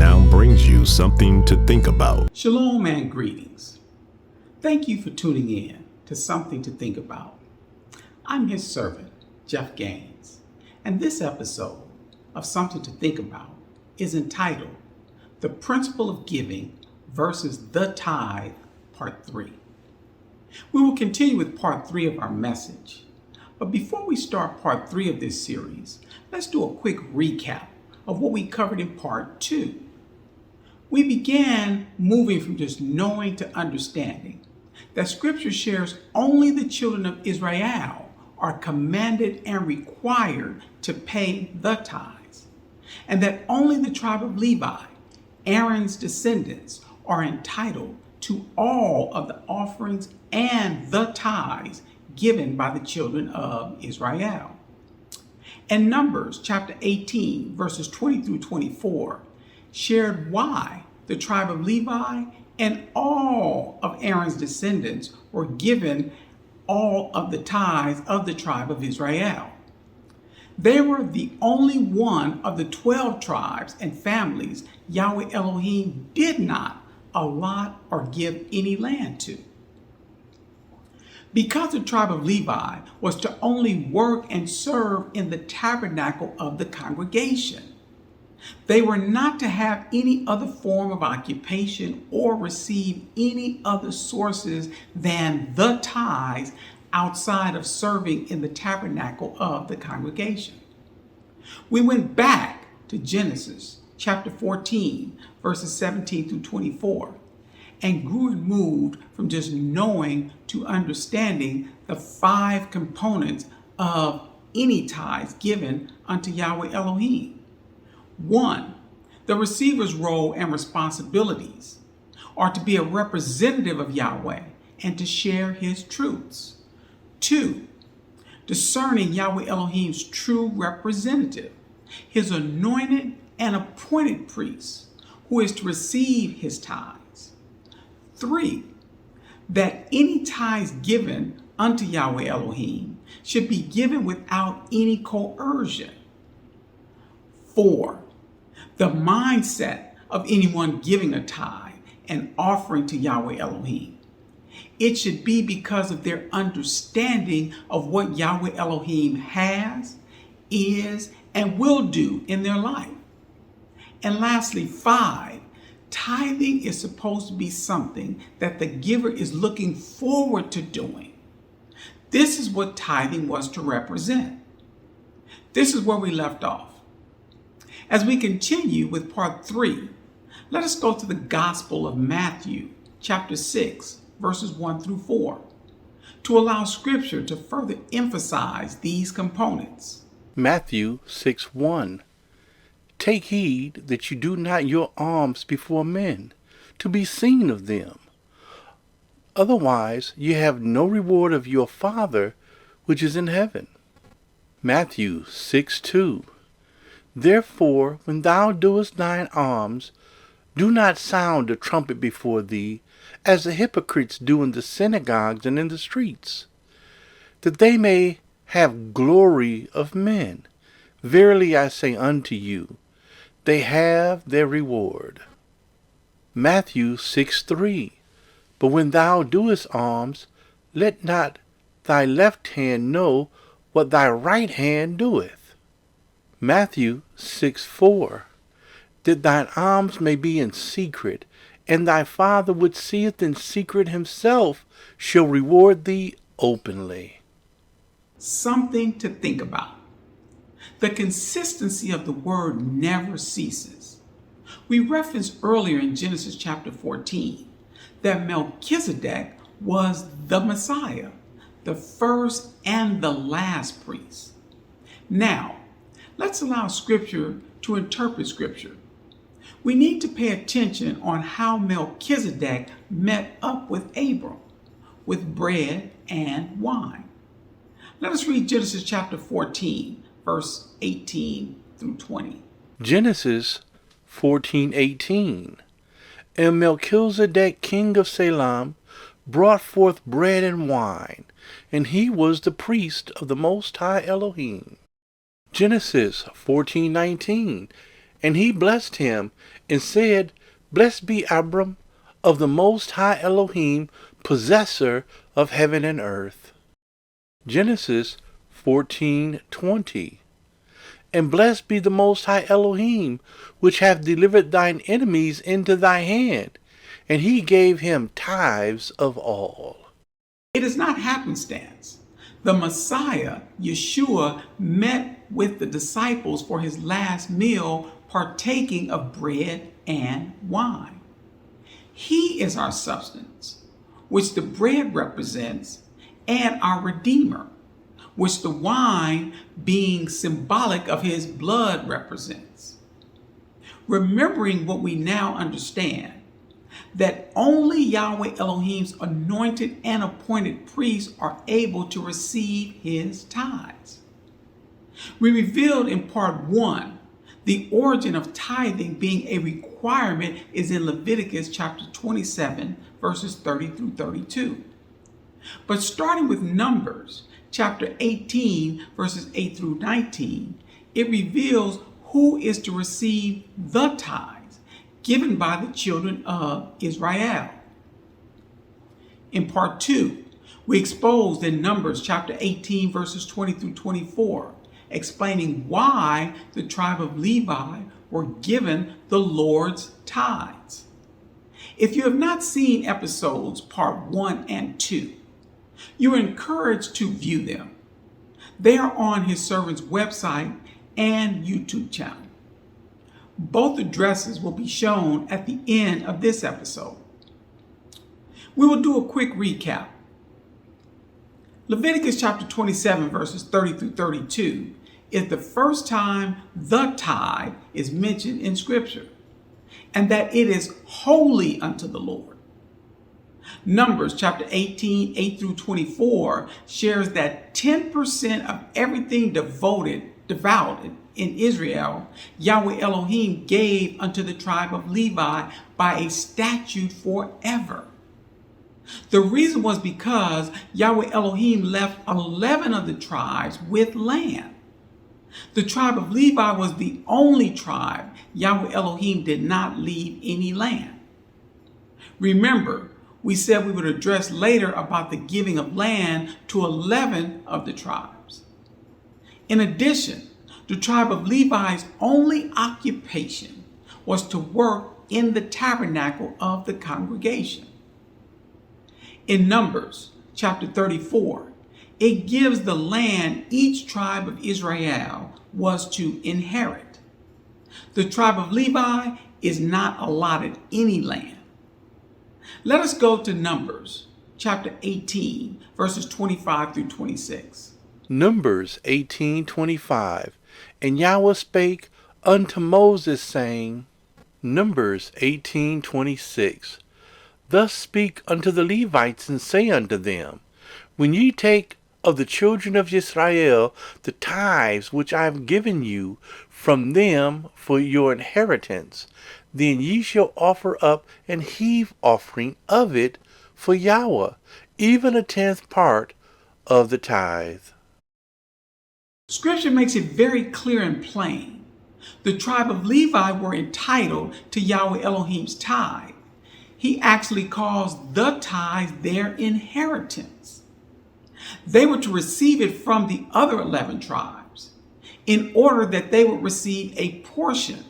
now brings you something to think about. Shalom and greetings. Thank you for tuning in to Something to Think About. I'm his servant, Jeff Gaines, and this episode of Something to Think About is entitled The Principle of Giving versus the Tithe, Part 3. We will continue with Part 3 of our message, but before we start Part 3 of this series, let's do a quick recap of what we covered in Part 2. We began moving from just knowing to understanding that Scripture shares only the children of Israel are commanded and required to pay the tithes, and that only the tribe of Levi, Aaron's descendants, are entitled to all of the offerings and the tithes given by the children of Israel. And Numbers chapter 18, verses 20 through 24, shared why the tribe of Levi and all of Aaron's descendants were given all of the tithes of the tribe of Israel. They were the only one of the 12 tribes and families Yahweh Elohim did not allot or give any land to. Because the tribe of Levi was to only work and serve in the tabernacle of the congregation, they were not to have any other form of occupation or receive any other sources than the tithes outside of serving in the tabernacle of the congregation. We went back to Genesis chapter 14, verses 17 through 24. And grew and moved from just knowing to understanding the 5 components of any tithes given unto Yahweh Elohim. 1, the receiver's role and responsibilities are to be a representative of Yahweh and to share his truths. 2, discerning Yahweh Elohim's true representative, his anointed and appointed priest, who is to receive his tithes. 3, that any tithes given unto Yahweh Elohim should be given without any coercion. 4, the mindset of anyone giving a tithe and offering to Yahweh Elohim. It should be because of their understanding of what Yahweh Elohim has, is, and will do in their life. And lastly, 5, tithing is supposed to be something that the giver is looking forward to doing. This is what tithing was to represent. This is where we left off. As we continue with Part 3, let us go to the Gospel of Matthew, chapter 6, verses 1 through 4, to allow Scripture to further emphasize these components. Matthew 6:1. Take heed that you do not your alms before men, to be seen of them. Otherwise you have no reward of your Father which is in heaven. Matthew 6:2. Therefore, when thou doest thine alms, do not sound a trumpet before thee, as the hypocrites do in the synagogues and in the streets, that they may have glory of men. Verily I say unto you, they have their reward. Matthew 6:3. But when thou doest alms, let not thy left hand know what thy right hand doeth. Matthew 6:4. That thine alms may be in secret, and thy Father which seeth in secret himself shall reward thee openly. Something to think about. The consistency of the word never ceases. We referenced earlier in Genesis chapter 14 that Melchizedek was the Messiah, the first and the last priest. Now, let's allow Scripture to interpret Scripture. We need to pay attention on how Melchizedek met up with Abram, with bread and wine. Let us read Genesis chapter 14, verse 18 through 20. Genesis 14:18. And Melchizedek king of Salem brought forth bread and wine, and he was the priest of the Most High Elohim. Genesis 14:19. And he blessed him, and said, Blessed be Abram of the Most High Elohim, possessor of heaven and earth. Genesis 14:20. And blessed be the Most High Elohim, which hath delivered thine enemies into thy hand. And he gave him tithes of all. It is not happenstance. The Messiah, Yeshua, met with the disciples for his last meal, partaking of bread and wine. He is our substance, which the bread represents, and our Redeemer, which the wine, being symbolic of his blood, represents. Remembering what we now understand, that only Yahweh Elohim's anointed and appointed priests are able to receive his tithes. We revealed in part 1 the origin of tithing being a requirement is in Leviticus chapter 27, verses 30 through 32. But starting with Numbers chapter 18, verses 8 through 19, it reveals who is to receive the tithes given by the children of Israel. In part 2, we exposed in Numbers chapter 18, verses 20 through 24, explaining why the tribe of Levi were given the Lord's tithes. If you have not seen episodes part 1 and 2, you are encouraged to view them. They are on his servant's website and YouTube channel. Both addresses will be shown at the end of this episode. We will do a quick recap. Leviticus chapter 27, verses 30 through 32 is the first time the tithe is mentioned in Scripture, and that it is holy unto the Lord. Numbers chapter 18, 8 through 24 shares that 10% of everything devoted in Israel, Yahweh Elohim gave unto the tribe of Levi by a statute forever. The reason was because Yahweh Elohim left 11 of the tribes with land. The tribe of Levi was the only tribe Yahweh Elohim did not leave any land. Remember, we said we would address later about the giving of land to 11 of the tribes. In addition, the tribe of Levi's only occupation was to work in the tabernacle of the congregation. In Numbers chapter 34, it gives the land each tribe of Israel was to inherit. The tribe of Levi is not allotted any land. Let us go to Numbers chapter 18, verses 25 through 26. Numbers 18:25. And Yahweh spake unto Moses, saying, Numbers 18:26. Thus speak unto the Levites, and say unto them, When ye take of the children of Israel the tithes which I have given you from them for your inheritance, then ye shall offer up an heave offering of it for Yahweh, even a 10th part of the tithe. Scripture makes it very clear and plain. The tribe of Levi were entitled to Yahweh Elohim's tithe. He actually calls the tithe their inheritance. They were to receive it from the other 11 tribes in order that they would receive a portion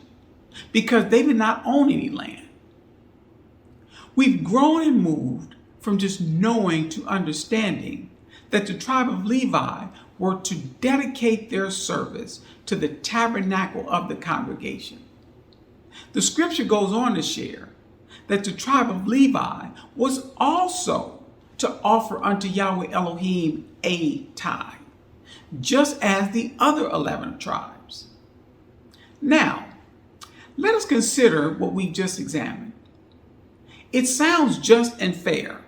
because they did not own any land. We've grown and moved from just knowing to understanding that the tribe of Levi were to dedicate their service to the tabernacle of the congregation. The scripture goes on to share that the tribe of Levi was also to offer unto Yahweh Elohim a tithe, just as the other 11 tribes. Now, let us consider what we just examined. It sounds just and fair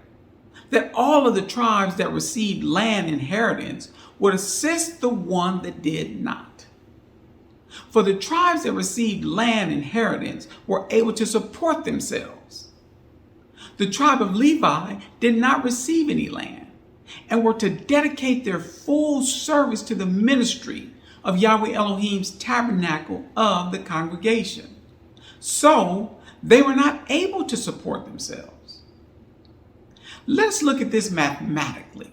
that all of the tribes that received land inheritance would assist the one that did not. For the tribes that received land inheritance were able to support themselves. The tribe of Levi did not receive any land and were to dedicate their full service to the ministry of Yahweh Elohim's tabernacle of the congregation. So they were not able to support themselves. Let's look at this mathematically.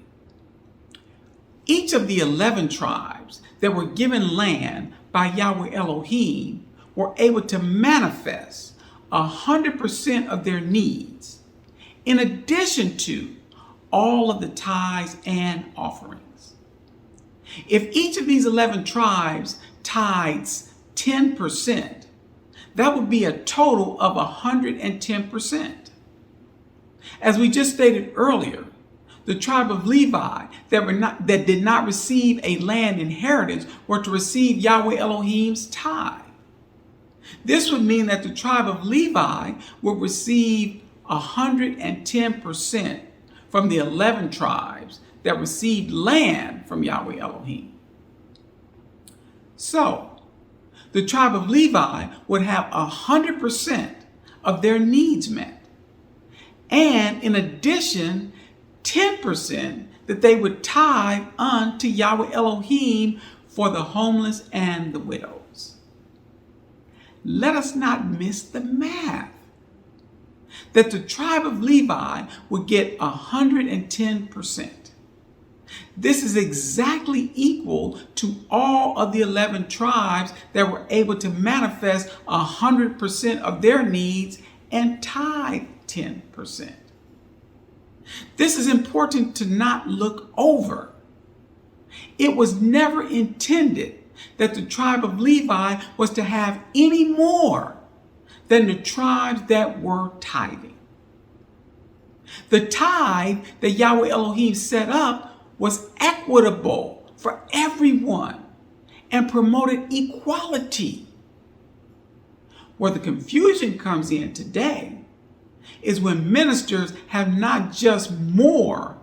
Each of the 11 tribes that were given land by Yahweh Elohim were able to manifest 100% of their needs, in addition to all of the tithes and offerings. If each of these 11 tribes tithes 10%, that would be a total of 110%. As we just stated earlier, the tribe of Levi that did not receive a land inheritance were to receive Yahweh Elohim's tithe. This would mean that the tribe of Levi would receive 110% from the 11 tribes that received land from Yahweh Elohim. So, the tribe of Levi would have 100% of their needs met. And in addition, 10% that they would tithe unto Yahweh Elohim for the homeless and the widows. Let us not miss the math. That the tribe of Levi would get 110%. This is exactly equal to all of the 11 tribes that were able to manifest 100% of their needs and tithe 10%. This is important to not look over. It was never intended that the tribe of Levi was to have any more than the tribes that were tithing. The tithe that Yahweh Elohim set up was equitable for everyone and promoted equality. Where the confusion comes in today is when ministers have not just more,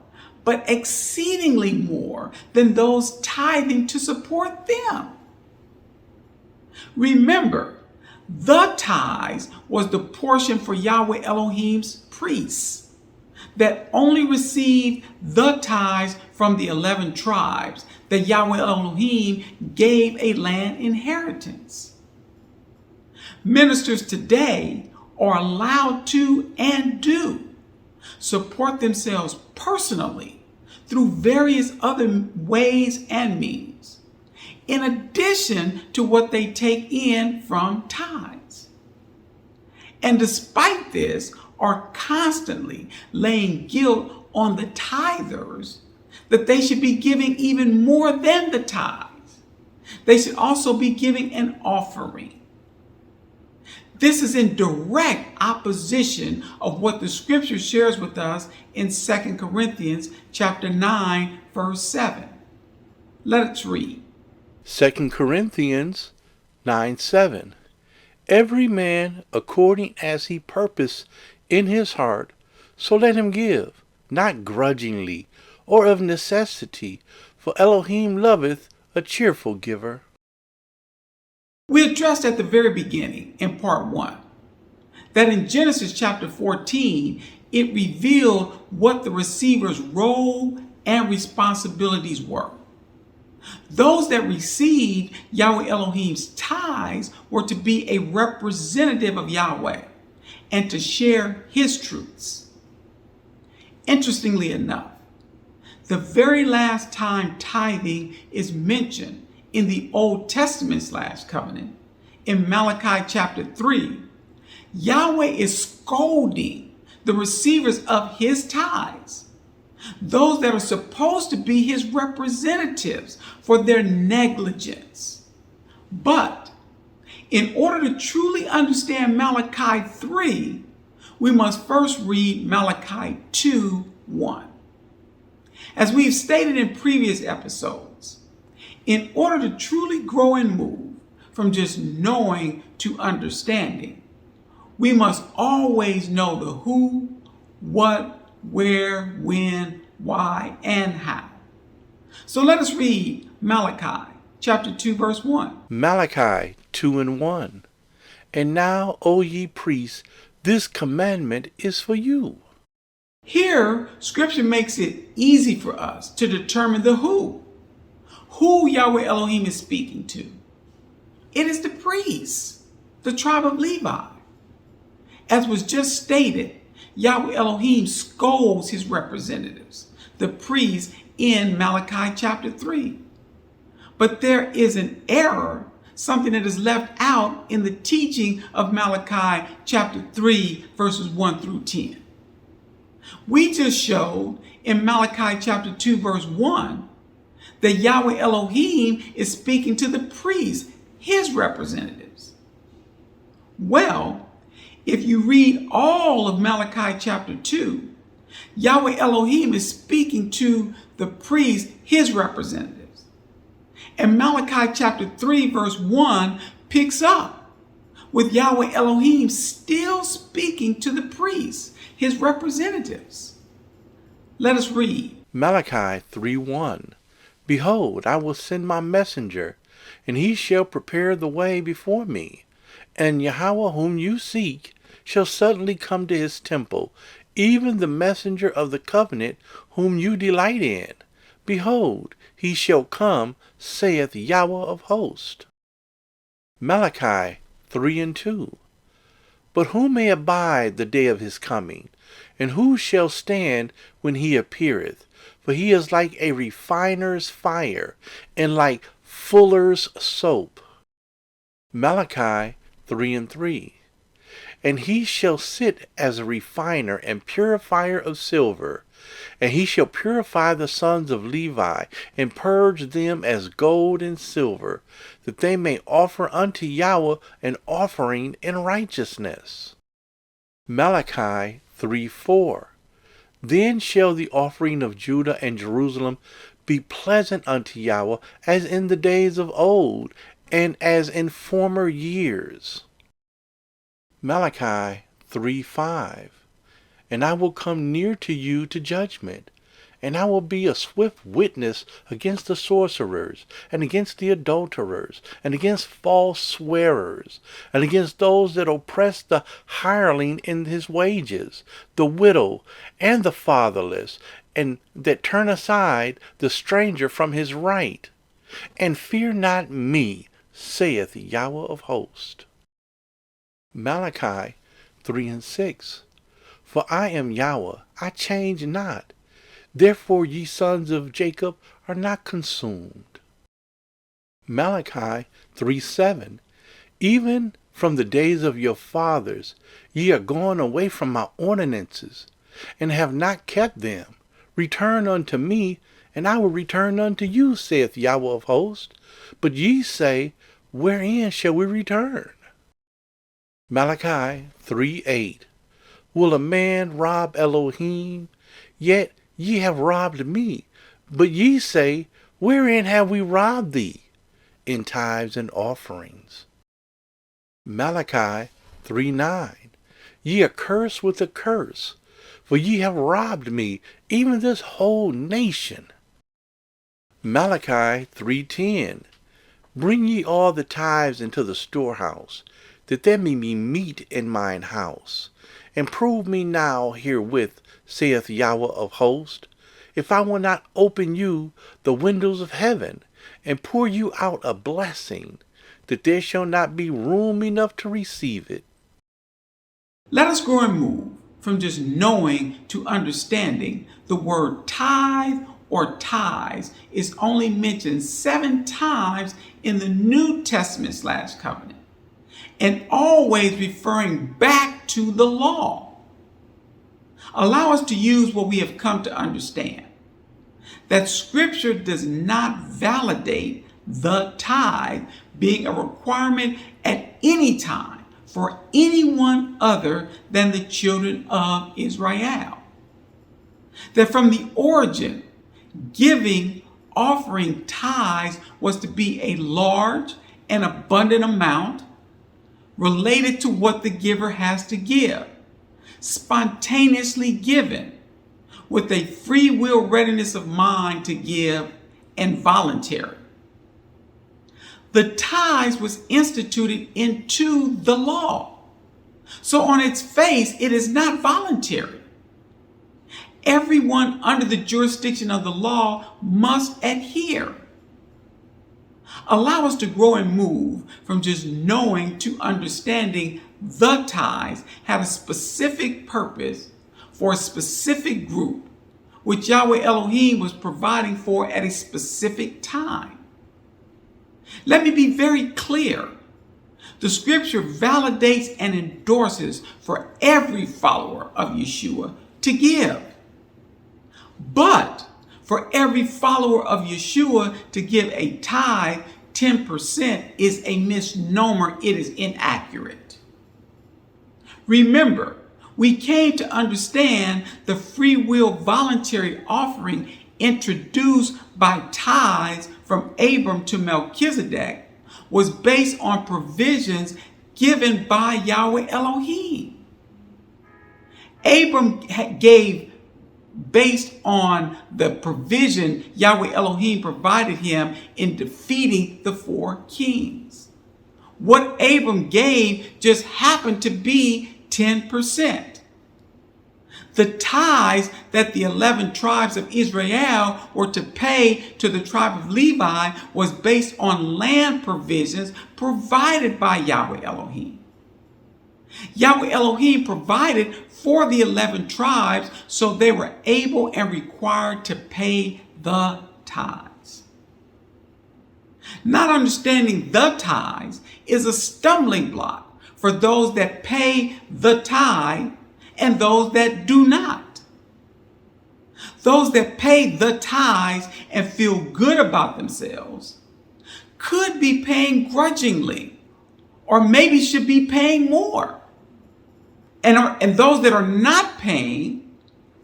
but exceedingly more than those tithing to support them. Remember, the tithes was the portion for Yahweh Elohim's priests that only received the tithes from the 11 tribes that Yahweh Elohim gave a land inheritance. Ministers today are allowed to and do support themselves personally through various other ways and means, in addition to what they take in from tithes. And despite this, are constantly laying guilt on the tithers that they should be giving even more than the tithes. They should also be giving an offering. This is in direct opposition of what the scripture shares with us in 2 Corinthians chapter 9, verse 7. Let's read. 2 Corinthians 9:7. Every man according as he purposed in his heart, so let him give, not grudgingly or of necessity, for Elohim loveth a cheerful giver. We addressed at the very beginning in part 1 that in Genesis chapter 14, it revealed what the receiver's role and responsibilities were. Those that received Yahweh Elohim's tithes were to be a representative of Yahweh and to share his truths. Interestingly enough, the very last time tithing is mentioned in the Old Testament /covenant, in Malachi chapter 3, Yahweh is scolding the receivers of his tithes, those that are supposed to be his representatives, for their negligence. But in order to truly understand Malachi 3, we must first read Malachi 2:1. As we've stated in previous episodes, in order to truly grow and move from just knowing to understanding, we must always know the who, what, where, when, why, and how. So let us read Malachi chapter 2, verse 1. Malachi 2:1. And now, O ye priests, this commandment is for you. Here, Scripture makes it easy for us to determine the who. who Yahweh Elohim is speaking to. It is the priests, the tribe of Levi. As was just stated, Yahweh Elohim scolds his representatives, the priests, in Malachi chapter 3. But there is an error, something that is left out in the teaching of Malachi chapter 3, verses 1 through 10. We just showed in Malachi chapter 2, verse 1, that Yahweh Elohim is speaking to the priests, his representatives. Well, if you read all of Malachi chapter 2, Yahweh Elohim is speaking to the priests, his representatives. And Malachi chapter 3, verse 1 picks up with Yahweh Elohim still speaking to the priests, his representatives. Let us read. Malachi 3:1. Behold, I will send my messenger, and he shall prepare the way before me. And Yahweh whom you seek shall suddenly come to his temple, even the messenger of the covenant whom you delight in. Behold, he shall come, saith Yahweh of hosts. Malachi 3:2. But who may abide the day of his coming? And who shall stand when he appeareth? For he is like a refiner's fire, and like fuller's soap. Malachi 3:3. And he shall sit as a refiner and purifier of silver, and he shall purify the sons of Levi, and purge them as gold and silver, that they may offer unto Yahweh an offering in righteousness. Malachi 3:4. Then shall the offering of Judah and Jerusalem be pleasant unto Yahweh, as in the days of old, and as in former years. Malachi 3:5. And I will come near to you to judgment, and I will be a swift witness against the sorcerers, and against the adulterers, and against false swearers, and against those that oppress the hireling in his wages, the widow, and the fatherless, and that turn aside the stranger from his right. And fear not me, saith Yahweh of hosts. Malachi 3:6. For I am Yahweh, I change not. Therefore ye sons of Jacob are not consumed. Malachi 3:7. Even from the days of your fathers ye are gone away from my ordinances, and have not kept them. Return unto me, and I will return unto you, saith Yahweh of hosts. But ye say, wherein shall we return? Malachi 3:8. Will a man rob Elohim? Yet ye have robbed me. But ye say, wherein have we robbed thee? In tithes and offerings. Malachi 3:9. Ye are cursed with a curse, for ye have robbed me, even this whole nation. Malachi 3:10. Bring ye all the tithes into the storehouse, that there may be meat in mine house. And prove me now herewith, saith Yahweh of hosts, if I will not open you the windows of heaven, and pour you out a blessing, that there shall not be room enough to receive it. Let us grow and move from just knowing to understanding. The word tithe or tithes is only mentioned 7 times in the New Testament / covenant, and always referring back to the law. Allow us to use what we have come to understand, that Scripture does not validate the tithe being a requirement at any time for anyone other than the children of Israel. That from the origin, giving, offering tithes was to be a large and abundant amount related to what the giver has to give, spontaneously given, with a free will readiness of mind to give, and voluntary. The tithes was instituted into the law, so on its face it is not voluntary. Everyone under the jurisdiction of the law must adhere. Allow us to grow and move from just knowing to understanding the tithes had a specific purpose for a specific group, which Yahweh Elohim was providing for at a specific time. Let me be very clear. The scripture validates and endorses for every follower of Yeshua to give. But for every follower of Yeshua to give a tithe, 10% is a misnomer. It is inaccurate. Remember, we came to understand the free will voluntary offering introduced by tithes from Abram to Melchizedek was based on provisions given by Yahweh Elohim. Abram gave based on the provision Yahweh Elohim provided him in defeating the 4 kings. What Abram gave just happened to be 10%. The tithes that the 11 tribes of Israel were to pay to the tribe of Levi was based on land provisions provided by Yahweh Elohim. Yahweh Elohim provided for the 11 tribes, so they were able and required to pay the tithes. Not understanding the tithes is a stumbling block for those that pay the tithe and those that do not. Those that pay the tithes and feel good about themselves could be paying grudgingly, or maybe should be paying more. And those that are not paying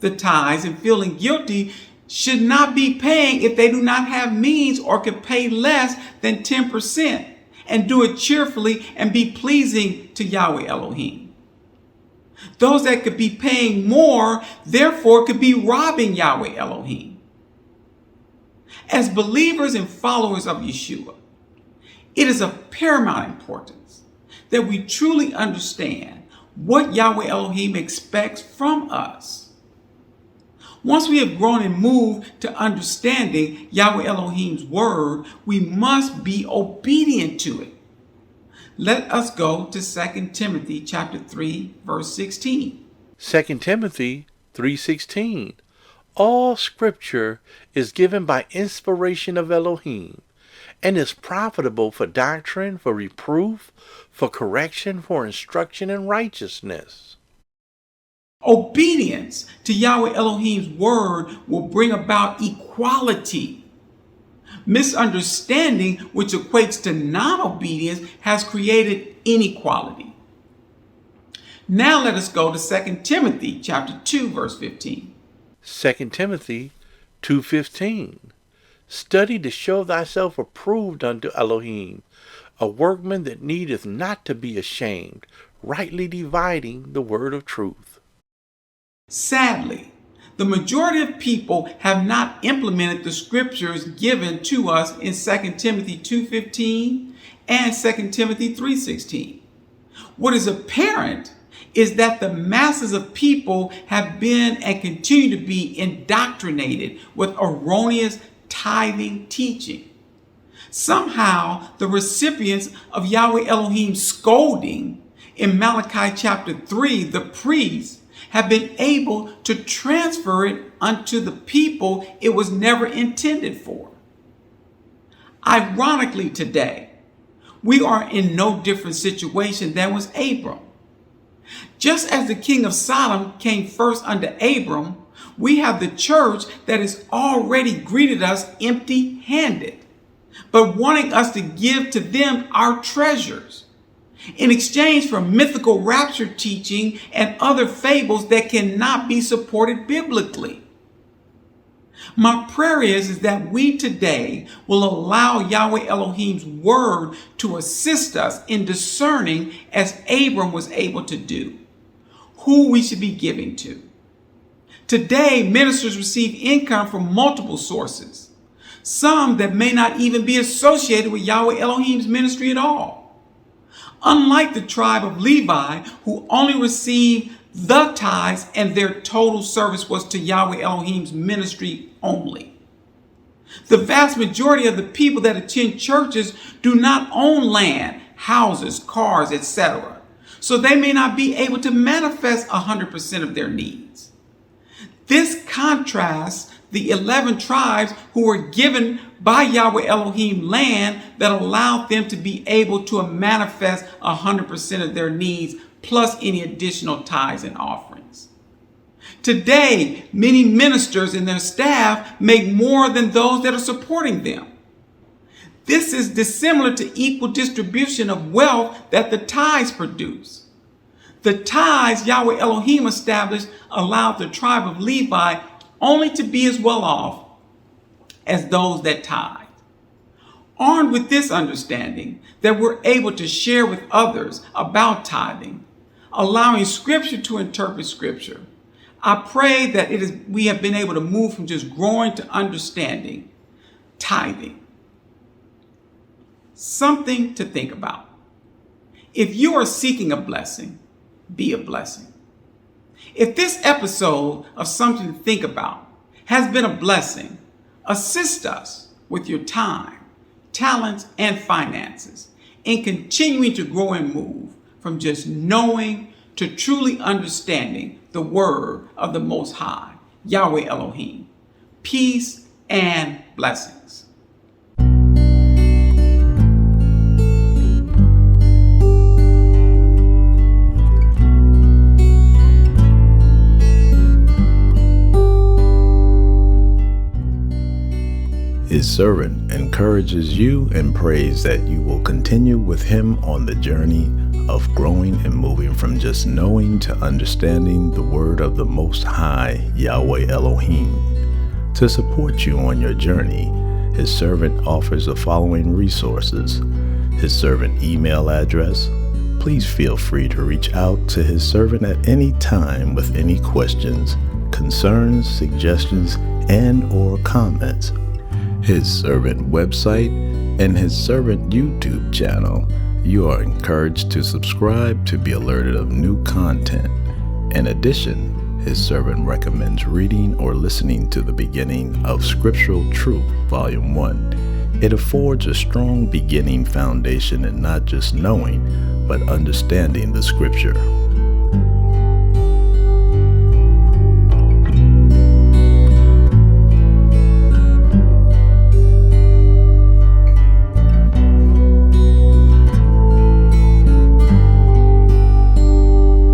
the tithes and feeling guilty should not be paying if they do not have means or could pay less than 10% and do it cheerfully and be pleasing to Yahweh Elohim. Those that could be paying more, therefore, could be robbing Yahweh Elohim. As believers and followers of Yeshua, it is of paramount importance that we truly understand what Yahweh Elohim expects from us. Once we have grown and moved to understanding Yahweh Elohim's word, we must be obedient to it. Let us go to 2 Timothy chapter 3, verse 16. 2 Timothy 3:16. All scripture is given by inspiration of Elohim, and is profitable for doctrine, for reproof, for correction, for instruction in righteousness. Obedience to Yahweh Elohim's word will bring about equality. Misunderstanding, which equates to non-obedience, has created inequality. Now let us go to 2 Timothy chapter 2, verse 15. 2 Timothy 2:15. Study to show thyself approved unto Elohim, a workman that needeth not to be ashamed, rightly dividing the word of truth. Sadly, the majority of people have not implemented the scriptures given to us in 2 Timothy 2:15 and 2 Timothy 3:16. What is apparent is that the masses of people have been and continue to be indoctrinated with erroneous tithing teaching. Somehow, the recipients of Yahweh Elohim's scolding in Malachi chapter 3, the priests, have been able to transfer it unto the people it was never intended for. Ironically, today, we are in no different situation than was Abram. Just as the king of Sodom came first unto Abram, we have the church that has already greeted us empty-handed, but wanting us to give to them our treasures in exchange for mythical rapture teaching and other fables that cannot be supported biblically. My prayer is that we today will allow Yahweh Elohim's word to assist us in discerning, as Abram was able to do, who we should be giving to. Today, ministers receive income from multiple sources, some that may not even be associated with Yahweh Elohim's ministry at all. Unlike the tribe of Levi, who only received the tithes and their total service was to Yahweh Elohim's ministry only. The vast majority of the people that attend churches do not own land, houses, cars, etc. So they may not be able to manifest 100% of their needs. This contrasts the 11 tribes who were given by Yahweh Elohim land that allowed them to be able to manifest 100% of their needs plus any additional tithes and offerings. Today, many ministers and their staff make more than those that are supporting them. This is dissimilar to equal distribution of wealth that the tithes produce. The tithes Yahweh Elohim established allowed the tribe of Levi only to be as well off as those that tithe. Armed with this understanding that we're able to share with others about tithing, allowing Scripture to interpret Scripture, I pray that we have been able to move from just growing to understanding tithing. Something to think about. If you are seeking a blessing, be a blessing. If this episode of Something to Think About has been a blessing, assist us with your time, talents, and finances in continuing to grow and move from just knowing to truly understanding the word of the Most High, Yahweh Elohim. Peace and blessings. His servant encourages you and prays that you will continue with him on the journey of growing and moving from just knowing to understanding the word of the Most High, Yahweh Elohim. To support you on your journey, his servant offers the following resources. His servant email address. Please feel free to reach out to his servant at any time with any questions, concerns, suggestions, and/or comments. His servant website and his servant YouTube channel. You are encouraged to subscribe to be alerted of new content. In addition, his servant recommends reading or listening to the beginning of Scriptural Truth, Volume 1. It affords a strong beginning foundation in not just knowing, but understanding the Scripture.